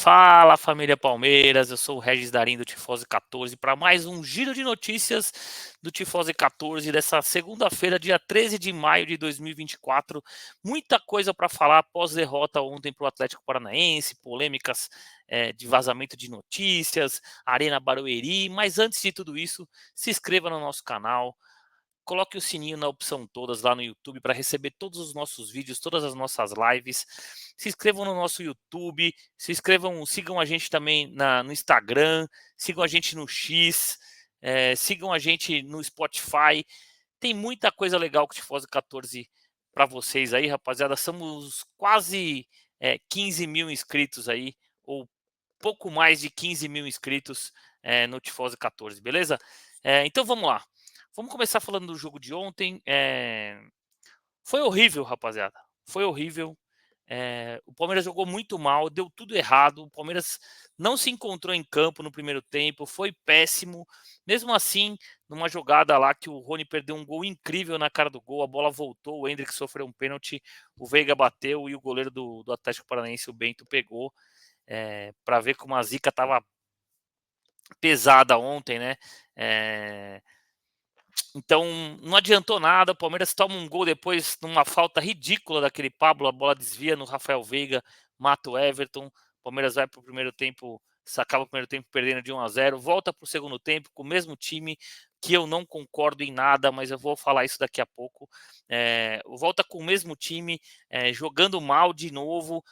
Fala, família Palmeiras, eu sou o Regis Darim do Tifose 14 para mais um giro de notícias do Tifose 14 dessa segunda-feira, dia 13 de maio de 2024. Muita coisa para falar após derrota ontem para o Atlético Paranaense, polêmicas de vazamento de notícias, Arena Barueri. Mas antes de tudo isso, se inscreva no nosso canal. Coloque o sininho na opção todas lá no YouTube para receber todos os nossos vídeos, todas as nossas lives. Se inscrevam no nosso YouTube, sigam a gente também no Instagram, sigam a gente no X, sigam a gente no Spotify. Tem muita coisa legal que o Tifose 14 para vocês aí, rapaziada. Somos quase 15 mil inscritos aí, ou pouco mais de 15 mil inscritos no Tifose 14, beleza? Então vamos lá. Vamos começar falando do jogo de ontem. Foi horrível, rapaziada. Foi horrível. O Palmeiras jogou muito mal, deu tudo errado. O Palmeiras não se encontrou em campo no primeiro tempo, foi péssimo. Mesmo assim, numa jogada lá que o Rony perdeu um gol incrível na cara do gol, a bola voltou, o Endrick sofreu um pênalti, o Veiga bateu e o goleiro do Atlético Paranaense, o Bento, pegou. Para ver como a zica estava pesada ontem, né? Então, não adiantou nada. O Palmeiras toma um gol depois, numa falta ridícula daquele Pablo. A bola desvia no Rafael Veiga, mata o Everton. O Palmeiras vai para o primeiro tempo, acaba o primeiro tempo perdendo de 1-0. Volta para o segundo tempo com o mesmo time, que eu não concordo em nada, mas eu vou falar isso daqui a pouco. Volta com o mesmo time, jogando mal de novo.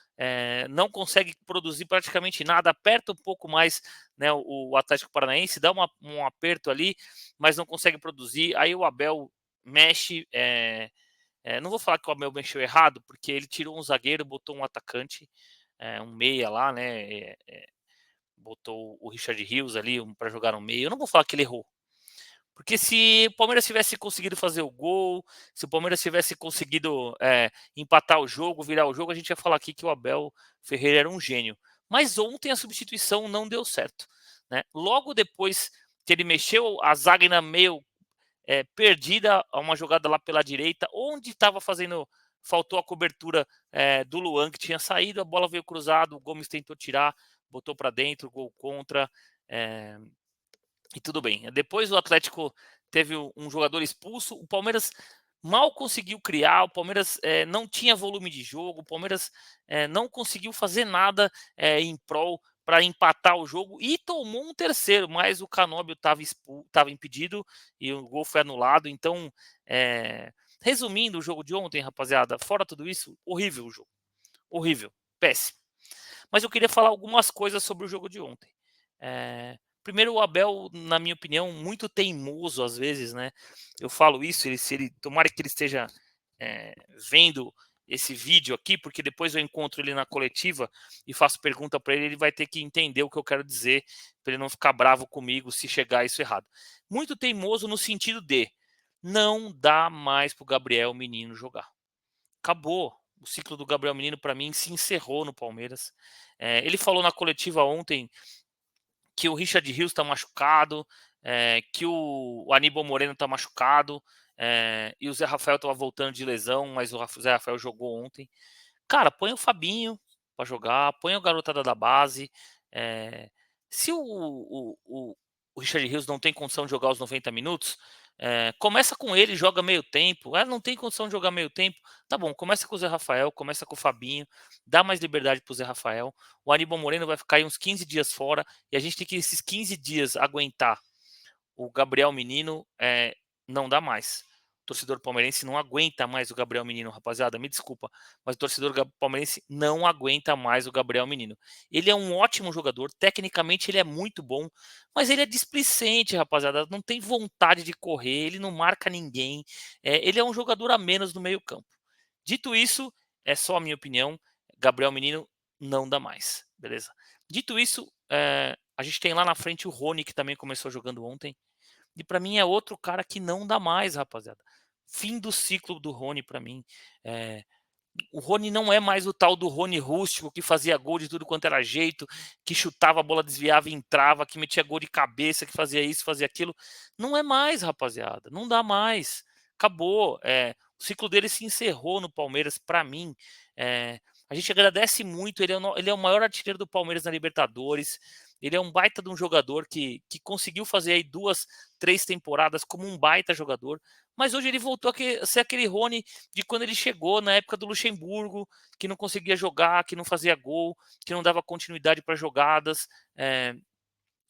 Não consegue produzir praticamente nada. Aperta um pouco mais, né, o Atlético Paranaense, dá um aperto ali, mas não consegue produzir. Aí o Abel mexe. Não vou falar que o Abel mexeu errado, porque ele tirou um zagueiro, botou um atacante, um meia lá, né? Botou o Richard Rios ali para jogar no meio. Eu não vou falar que ele errou. Porque se o Palmeiras tivesse conseguido fazer o gol, se o Palmeiras tivesse conseguido empatar o jogo, virar o jogo, a gente ia falar aqui que o Abel Ferreira era um gênio. Mas ontem a substituição não deu certo, né? Logo depois que ele mexeu, a zaga ainda meio perdida, uma jogada lá pela direita, onde estava fazendo, faltou a cobertura do Luan, que tinha saído, a bola veio cruzada, o Gomes tentou tirar, botou para dentro, gol contra. E tudo bem. Depois o Atlético teve um jogador expulso. O Palmeiras mal conseguiu criar. O Palmeiras não tinha volume de jogo. O Palmeiras não conseguiu fazer nada em prol para empatar o jogo e tomou um terceiro, mas o Canóbio estava impedido e o gol foi anulado. Então, resumindo o jogo de ontem, rapaziada, fora tudo isso, horrível o jogo. Horrível, péssimo. Mas eu queria falar algumas coisas sobre o jogo de ontem. Primeiro, o Abel, na minha opinião, muito teimoso às vezes, né? Eu falo isso, tomara que ele esteja vendo esse vídeo aqui, porque depois eu encontro ele na coletiva e faço pergunta para ele, ele vai ter que entender o que eu quero dizer, para ele não ficar bravo comigo se chegar isso errado. Muito teimoso no sentido de não dá mais para o Gabriel Menino jogar. Acabou. O ciclo do Gabriel Menino, para mim, se encerrou no Palmeiras. Ele falou na coletiva ontem que o Richard Rios está machucado, que o Aníbal Moreno está machucado, e o Zé Rafael estava voltando de lesão, mas o Zé Rafael jogou ontem. Cara, põe o Fabinho para jogar, põe o garotada da base. Se o Richard Rios não tem condição de jogar os 90 minutos, começa com ele, joga meio tempo. Não tem condição de jogar meio tempo. Tá bom, começa com o Zé Rafael, começa com o Fabinho, dá mais liberdade pro Zé Rafael. O Aníbal Moreno vai ficar aí uns 15 dias fora e a gente tem que esses 15 dias aguentar o Gabriel Menino, não dá mais. O torcedor palmeirense não aguenta mais o Gabriel Menino, rapaziada, me desculpa, mas o torcedor palmeirense não aguenta mais o Gabriel Menino. Ele é um ótimo jogador, tecnicamente ele é muito bom, mas ele é displicente, rapaziada, não tem vontade de correr, ele não marca ninguém, ele é um jogador a menos no meio campo. Dito isso, é só a minha opinião, Gabriel Menino não dá mais, beleza? Dito isso, a gente tem lá na frente o Rony, que também começou jogando ontem. E para mim é outro cara que não dá mais, rapaziada. Fim do ciclo do Rony para mim. O Rony não é mais o tal do Rony rústico que fazia gol de tudo quanto era jeito, que chutava a bola, desviava e entrava, que metia gol de cabeça, que fazia isso, fazia aquilo. Não é mais, rapaziada. Não dá mais. Acabou. O ciclo dele se encerrou no Palmeiras para mim. A gente agradece muito, ele é o maior artilheiro do Palmeiras na Libertadores, ele é um baita de um jogador que conseguiu fazer aí 2, 3 temporadas como um baita jogador, mas hoje ele voltou a ser aquele Rony de quando ele chegou na época do Luxemburgo, que não conseguia jogar, que não fazia gol, que não dava continuidade para jogadas,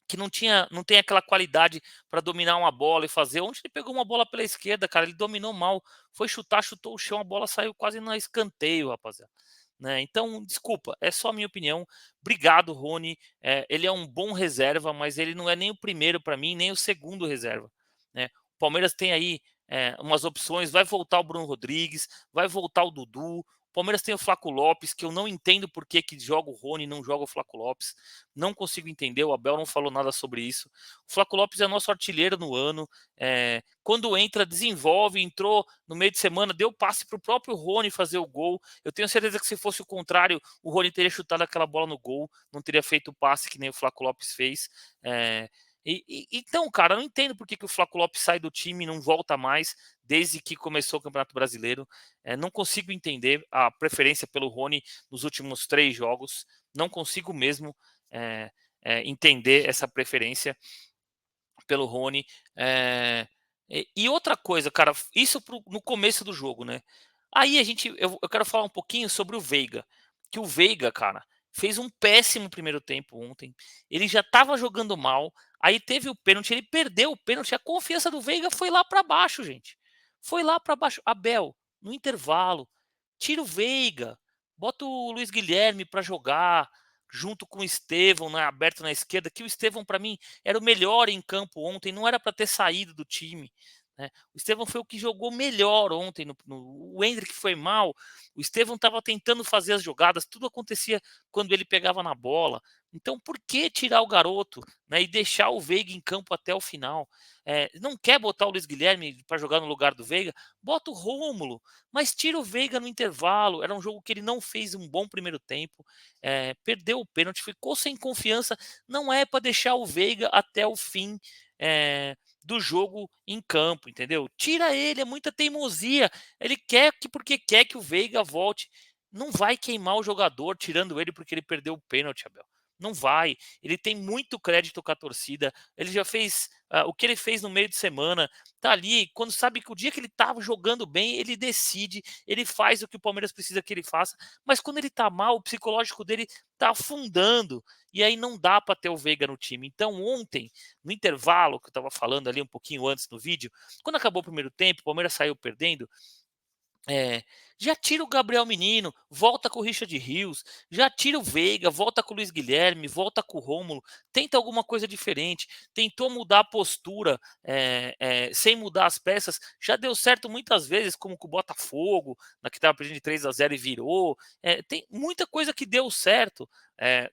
que não tem aquela qualidade para dominar uma bola e fazer. Ontem ele pegou uma bola pela esquerda, cara, ele dominou mal, foi chutar, chutou o chão, a bola saiu quase no escanteio, rapaziada. Né? Então, desculpa, é só a minha opinião. Obrigado, Rony. Ele é um bom reserva, mas ele não é nem o primeiro para mim, nem o segundo reserva. Né? O Palmeiras tem aí umas opções, vai voltar o Bruno Rodrigues, vai voltar o Dudu. O Palmeiras tem o Flaco Lopes, que eu não entendo por que joga o Rony e não joga o Flaco Lopes. Não consigo entender, o Abel não falou nada sobre isso. O Flaco Lopes é nosso artilheiro no ano. Quando entra, desenvolve, entrou no meio de semana, deu passe para o próprio Rony fazer o gol. Eu tenho certeza que se fosse o contrário, o Rony teria chutado aquela bola no gol, não teria feito o passe que nem o Flaco Lopes fez. Então, cara, eu não entendo por que o Flaco Lopes sai do time e não volta mais desde que começou o Campeonato Brasileiro. Não consigo entender a preferência pelo Rony nos últimos 3 jogos. Não consigo mesmo entender essa preferência pelo Rony. E outra coisa, cara, isso no começo do jogo, né? Aí eu quero falar um pouquinho sobre o Veiga, que o Veiga, cara, fez um péssimo primeiro tempo ontem. Ele já estava jogando mal, aí teve o pênalti, ele perdeu o pênalti, a confiança do Veiga foi lá para baixo, gente. Foi lá para baixo. Abel, no intervalo, tira o Veiga, bota o Luiz Guilherme para jogar junto com o Estevão, né, aberto na esquerda, que o Estevão para mim era o melhor em campo ontem, não era para ter saído do time. Né? O Estevão foi o que jogou melhor ontem. O Endrick foi mal. O Estevão estava tentando fazer as jogadas, tudo acontecia quando ele pegava na bola. Então, por que tirar o garoto, né, e deixar o Veiga em campo até o final? Não quer botar o Luiz Guilherme para jogar no lugar do Veiga? Bota o Rômulo, mas tira o Veiga no intervalo. Era um jogo que ele não fez um bom primeiro tempo, perdeu o pênalti, ficou sem confiança. Não é para deixar o Veiga até o fim do jogo em campo, entendeu? Tira ele, é muita teimosia. Ele quer que porque quer que o Veiga volte. Não vai queimar o jogador tirando ele porque ele perdeu o pênalti, Abel. Não vai. Ele tem muito crédito com a torcida. Ele já fez o que ele fez no meio de semana. Tá ali, quando sabe que o dia que ele tava jogando bem, ele decide, ele faz o que o Palmeiras precisa que ele faça. Mas quando ele tá mal, o psicológico dele tá afundando. E aí não dá para ter o Veiga no time. Então, ontem, no intervalo, que eu estava falando ali um pouquinho antes no vídeo, quando acabou o primeiro tempo, o Palmeiras saiu perdendo. É, já tira o Gabriel Menino, volta com o Richard Rios, já tira o Veiga, volta com o Luiz Guilherme, volta com o Rômulo, tenta alguma coisa diferente, tentou mudar a postura sem mudar as peças, já deu certo muitas vezes, como com o Botafogo, na que estava perdendo de 3-0 e virou, tem muita coisa que deu certo,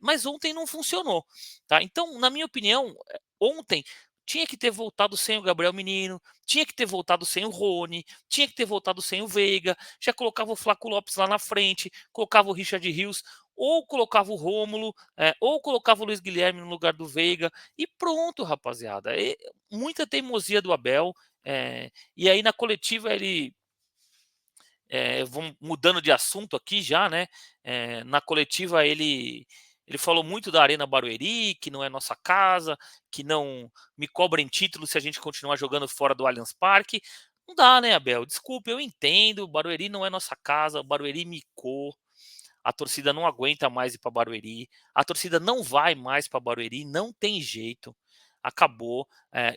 mas ontem não funcionou, tá? Então, na minha opinião, ontem tinha que ter voltado sem o Gabriel Menino, tinha que ter voltado sem o Rony, tinha que ter voltado sem o Veiga, já colocava o Flaco Lopes lá na frente, colocava o Richard Rios, ou colocava o Rômulo, ou colocava o Luiz Guilherme no lugar do Veiga, e pronto, rapaziada. Muita teimosia do Abel, e aí na coletiva vamos mudando de assunto aqui já, né? Na coletiva ele falou muito da Arena Barueri, que não é nossa casa, que não me cobrem títulos se a gente continuar jogando fora do Allianz Parque. Não dá, né, Abel? Desculpe, eu entendo, Barueri não é nossa casa, o Barueri micou, a torcida não aguenta mais ir para Barueri, a torcida não vai mais para Barueri, não tem jeito, acabou.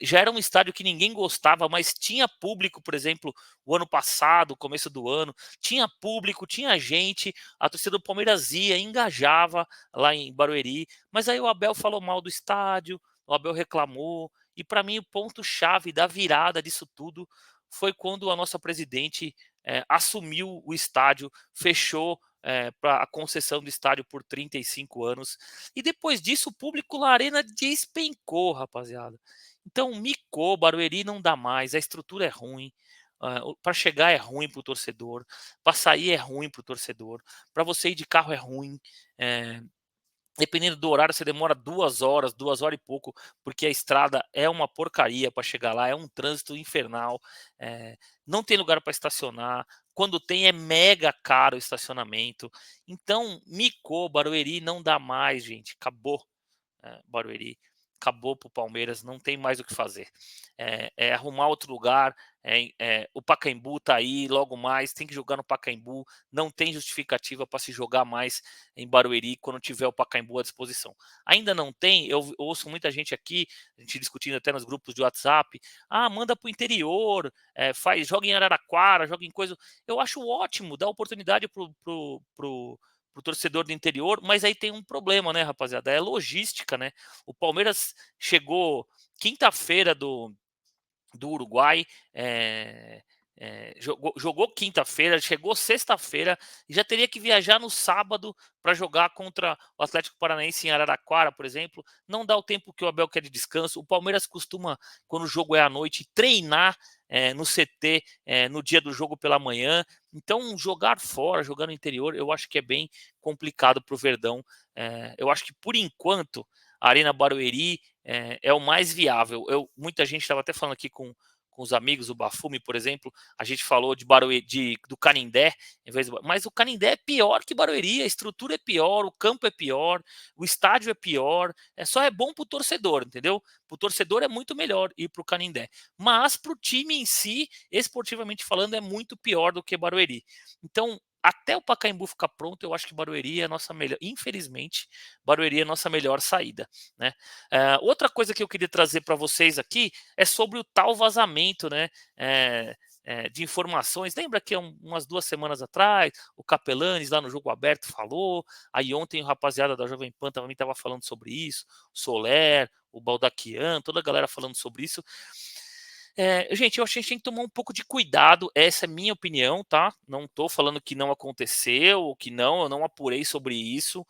Já era um estádio que ninguém gostava, mas tinha público, por exemplo, o ano passado, começo do ano, tinha público, tinha gente, a torcida do Palmeiras ia, engajava lá em Barueri, mas aí o Abel falou mal do estádio, o Abel reclamou, e para mim o ponto-chave da virada disso tudo foi quando a nossa presidente assumiu o estádio, fechou para a concessão do estádio por 35 anos. E depois disso, o público na arena despencou, rapaziada. Então, micou, Barueri não dá mais, a estrutura é ruim. Para chegar é ruim para o torcedor, para sair é ruim para o torcedor, para você ir de carro é ruim. Dependendo do horário, você demora 2 horas, 2 horas e pouco, porque a estrada é uma porcaria para chegar lá, é um trânsito infernal, não tem lugar para estacionar, quando tem é mega caro o estacionamento. Então, micou, Barueri não dá mais, gente, acabou. Barueri. Acabou para o Palmeiras, não tem mais o que fazer. É arrumar outro lugar. O Pacaembu está aí, logo mais, tem que jogar no Pacaembu. Não tem justificativa para se jogar mais em Barueri quando tiver o Pacaembu à disposição. Ainda não tem, eu ouço muita gente aqui, a gente discutindo até nos grupos de WhatsApp. Manda para o interior, joga em Araraquara, joga em coisa. Eu acho ótimo, dá oportunidade pro torcedor do interior, mas aí tem um problema, né, rapaziada? É logística, né? O Palmeiras chegou quinta-feira do Uruguai, jogou quinta-feira, chegou sexta-feira e já teria que viajar no sábado para jogar contra o Atlético Paranaense em Araraquara, por exemplo. Não dá o tempo que o Abel quer de descanso. O Palmeiras costuma, quando o jogo é à noite, treinar no CT no dia do jogo pela manhã. Então, jogar fora, jogar no interior, eu acho que é bem complicado para o Verdão. Eu acho que, por enquanto, a Arena Barueri é o mais viável. Muita gente estava até falando aqui com os amigos, o Bafumi, por exemplo, a gente falou de Barueri, do Canindé, mas o Canindé é pior que Barueri, a estrutura é pior, o campo é pior, o estádio é pior, só é bom para o torcedor, entendeu? Para o torcedor é muito melhor ir para o Canindé, mas para o time em si, esportivamente falando, é muito pior do que Barueri. Então, até o Pacaembu ficar pronto, eu acho que Barueri é a nossa melhor, infelizmente, Barueri é a nossa melhor saída, né? Outra coisa que eu queria trazer para vocês aqui é sobre o tal vazamento, né? De informações. Lembra que umas 2 semanas atrás o Capelanes lá no Jogo Aberto falou, aí ontem o rapaziada da Jovem Pan também estava falando sobre isso, o Soler, o Baldaquian, toda a galera falando sobre isso. Gente, eu acho que a gente tem que tomar um pouco de cuidado, essa é minha opinião, tá? Não tô falando que não aconteceu, ou que não, eu não apurei sobre isso.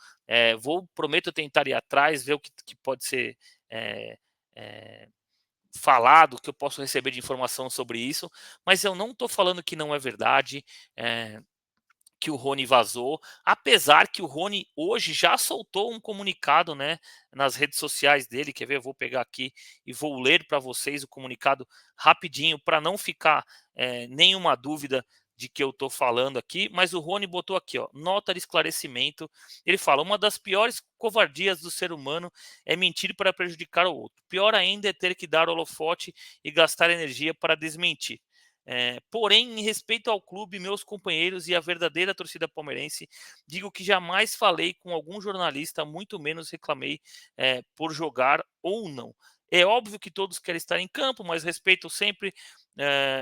Prometo tentar ir atrás, ver o que pode ser é, é, falado, que eu posso receber de informação sobre isso, mas eu não estou falando que não é verdade. Que o Rony vazou, apesar que o Rony hoje já soltou um comunicado, né, nas redes sociais dele. Quer ver? Eu vou pegar aqui e vou ler para vocês o comunicado rapidinho para não ficar nenhuma dúvida de que eu estou falando aqui. Mas o Rony botou aqui, ó, nota de esclarecimento. Ele fala: uma das piores covardias do ser humano é mentir para prejudicar o outro. Pior ainda é ter que dar holofote e gastar energia para desmentir. Porém, em respeito ao clube, meus companheiros e a verdadeira torcida palmeirense, digo que jamais falei com algum jornalista, muito menos reclamei por jogar ou não. É óbvio que todos querem estar em campo, mas respeito sempre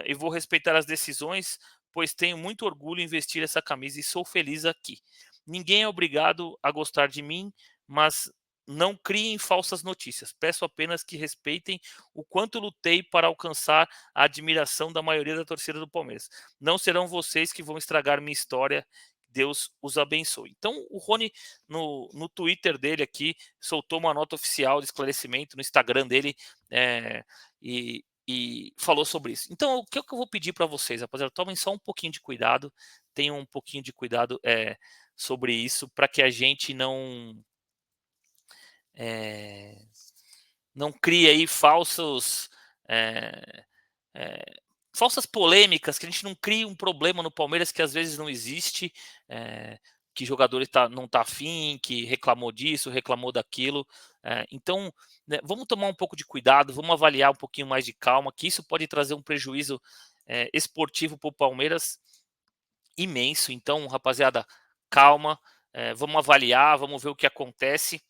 e vou respeitar as decisões, pois tenho muito orgulho em vestir essa camisa e sou feliz aqui. Ninguém é obrigado a gostar de mim, mas não criem falsas notícias. Peço apenas que respeitem o quanto lutei para alcançar a admiração da maioria da torcida do Palmeiras. Não serão vocês que vão estragar minha história. Deus os abençoe. Então, o Rony, no Twitter dele aqui, soltou uma nota oficial de esclarecimento no Instagram dele e falou sobre isso. Então, o que eu vou pedir para vocês, rapaziada? Tomem só um pouquinho de cuidado, tenham um pouquinho de cuidado sobre isso, para que a gente é, não crie aí é, falsas polêmicas, que a gente não crie um problema no Palmeiras que às vezes não existe, que jogador não está afim, que reclamou disso, reclamou daquilo. Então, né, vamos tomar um pouco de cuidado, vamos avaliar um pouquinho mais de calma, que isso pode trazer um prejuízo esportivo para o Palmeiras imenso. Então, rapaziada, calma, vamos avaliar, vamos ver o que acontece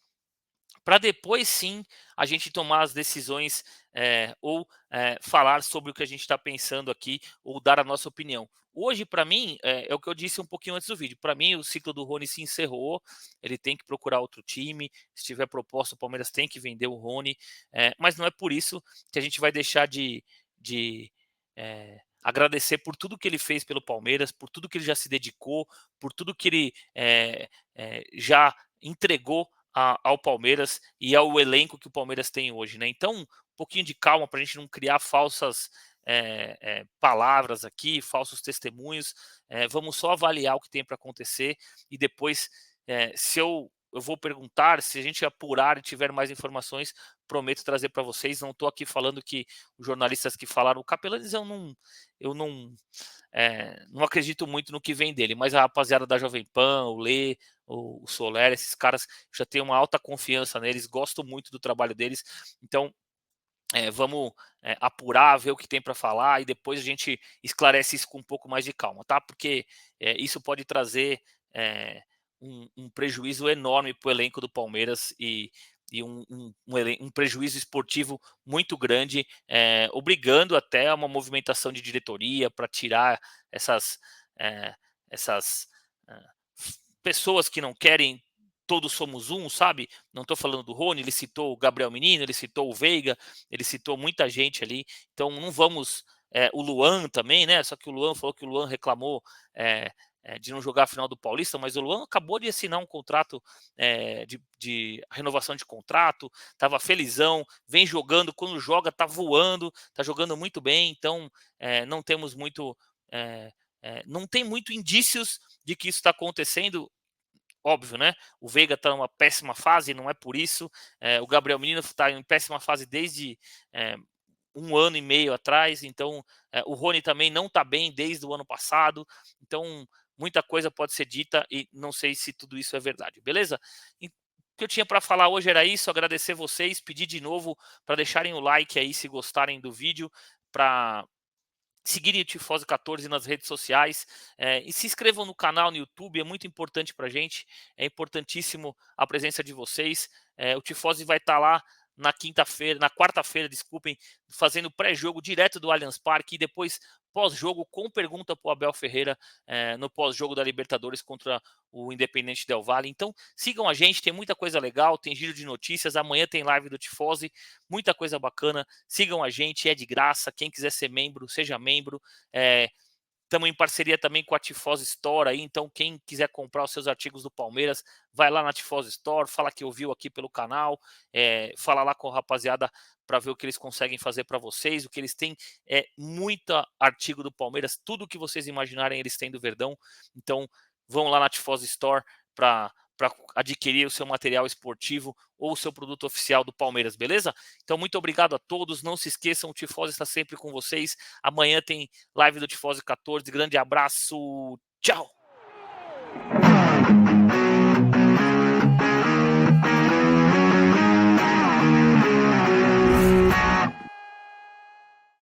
para depois sim a gente tomar as decisões ou falar sobre o que a gente está pensando aqui ou dar a nossa opinião. Hoje, para mim, é o que eu disse um pouquinho antes do vídeo. Para mim, o ciclo do Rony se encerrou. Ele tem que procurar outro time. Se tiver proposta, o Palmeiras tem que vender o Rony. Mas não é por isso que a gente vai deixar de agradecer por tudo que ele fez pelo Palmeiras, por tudo que ele já se dedicou, por tudo que ele já entregou ao Palmeiras e ao elenco que o Palmeiras tem hoje, né? Então, um pouquinho de calma para a gente não criar falsas palavras aqui, falsos testemunhos. Vamos só avaliar o que tem para acontecer e depois, se eu eu vou perguntar, se a gente apurar e tiver mais informações, prometo trazer para vocês. Não estou aqui falando que os jornalistas que falaram, o Capelanes eu não acredito muito no que vem dele, mas a rapaziada da Jovem Pan, o Lê, o Soler, esses caras já tenho uma alta confiança neles, gosto muito do trabalho deles, então vamos apurar, ver o que tem para falar e depois a gente esclarece isso com um pouco mais de calma, tá? Porque isso pode trazer um prejuízo enorme para o elenco do Palmeiras e um prejuízo esportivo muito grande, obrigando até a uma movimentação de diretoria para tirar essas, eh, essas eh, pessoas que não querem todos somos um, sabe? Não estou falando do Rony, ele citou o Gabriel Menino, ele citou o Veiga, ele citou muita gente ali. Então não vamos. O Luan também, né? Só que o Luan falou que o Luan reclamou de não jogar a final do Paulista, mas o Luan acabou de assinar um contrato de renovação de contrato, estava felizão, vem jogando, quando joga, tá voando, tá jogando muito bem, então não temos muito. Não tem muito indícios de que isso está acontecendo. Óbvio, né? O Veiga está numa péssima fase, não é por isso. O Gabriel Menino está em péssima fase desde um ano e meio atrás. Então, o Rony também não está bem desde o ano passado. Então, muita coisa pode ser dita e não sei se tudo isso é verdade, beleza? E o que eu tinha para falar hoje era isso. Agradecer vocês, pedir de novo para deixarem o like aí se gostarem do vídeo, para seguirem o Tifose 14 nas redes sociais e se inscrevam no canal no YouTube, é muito importante para a gente, é importantíssimo a presença de vocês. O Tifose vai estar lá na quarta-feira, desculpem, fazendo pré-jogo direto do Allianz Parque e depois pós-jogo com pergunta para o Abel Ferreira no pós-jogo da Libertadores contra o Independente Del Valle. Então sigam a gente, tem muita coisa legal, tem giro de notícias, amanhã tem live do Tifose, muita coisa bacana. Sigam a gente, é de graça. Quem quiser ser membro, seja membro. Estamos em parceria também com a Tifose Store aí, então quem quiser comprar os seus artigos do Palmeiras, vai lá na Tifose Store, fala que ouviu aqui pelo canal, fala lá com a rapaziada para ver o que eles conseguem fazer para vocês. O que eles têm é muito artigo do Palmeiras, tudo que vocês imaginarem eles têm do Verdão. Então vão lá na Tifose Store para adquirir o seu material esportivo ou o seu produto oficial do Palmeiras, beleza? Então, muito obrigado a todos. Não se esqueçam, o Tifose está sempre com vocês. Amanhã tem live do Tifose 14. Grande abraço. Tchau!